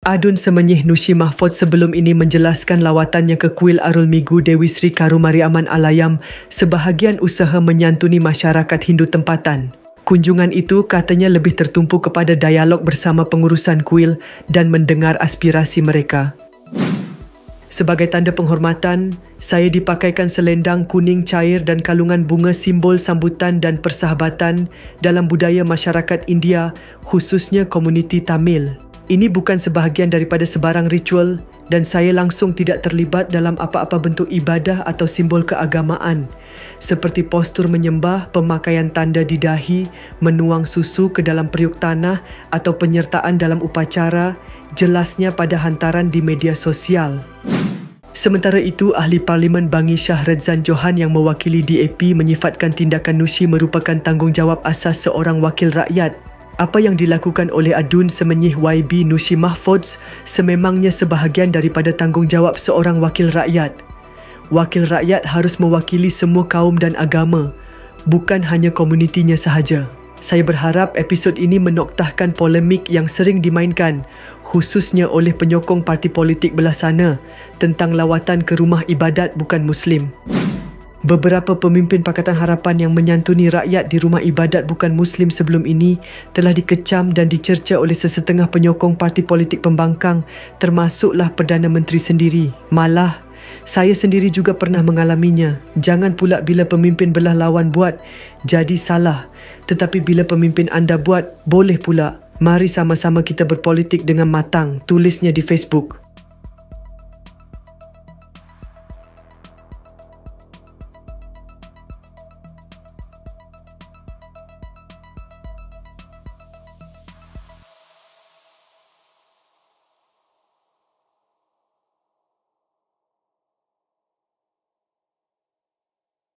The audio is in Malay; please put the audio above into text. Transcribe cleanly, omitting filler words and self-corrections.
Adun Semenyih Nushi Mahfudz sebelum ini menjelaskan lawatannya ke Kuil Arul Migu Dewi Sri Karumariaman Alayam sebahagian usaha menyantuni masyarakat Hindu tempatan. Kunjungan itu katanya lebih tertumpu kepada dialog bersama pengurusan kuil dan mendengar aspirasi mereka. Sebagai tanda penghormatan, saya dipakaikan selendang kuning cair dan kalungan bunga simbol sambutan dan persahabatan dalam budaya masyarakat India, khususnya komuniti Tamil. Ini bukan sebahagian daripada sebarang ritual dan saya langsung tidak terlibat dalam apa-apa bentuk ibadah atau simbol keagamaan seperti postur menyembah, pemakaian tanda di dahi, menuang susu ke dalam periuk tanah atau penyertaan dalam upacara, jelasnya pada hantaran di media sosial. Sementara itu, Ahli Parlimen Bangi Shah Redzan Johan yang mewakili DAP menyifatkan tindakan Nushi merupakan tanggungjawab asas seorang wakil rakyat. Apa yang dilakukan oleh Adun Semenyih YB Nushi Mahfudz sememangnya sebahagian daripada tanggungjawab seorang wakil rakyat. Wakil rakyat harus mewakili semua kaum dan agama, bukan hanya komunitinya sahaja. Saya berharap episod ini menoktahkan polemik yang sering dimainkan, khususnya oleh penyokong parti politik belah sana, tentang lawatan ke rumah ibadat bukan Muslim. Beberapa pemimpin Pakatan Harapan yang menyantuni rakyat di rumah ibadat bukan Muslim sebelum ini telah dikecam dan dicerca oleh sesetengah penyokong parti politik pembangkang, termasuklah Perdana Menteri sendiri. Malah, saya sendiri juga pernah mengalaminya. Jangan pula bila pemimpin belah lawan buat, jadi salah. Tetapi bila pemimpin anda buat, boleh pula. Mari sama-sama kita berpolitik dengan matang, tulisnya di Facebook.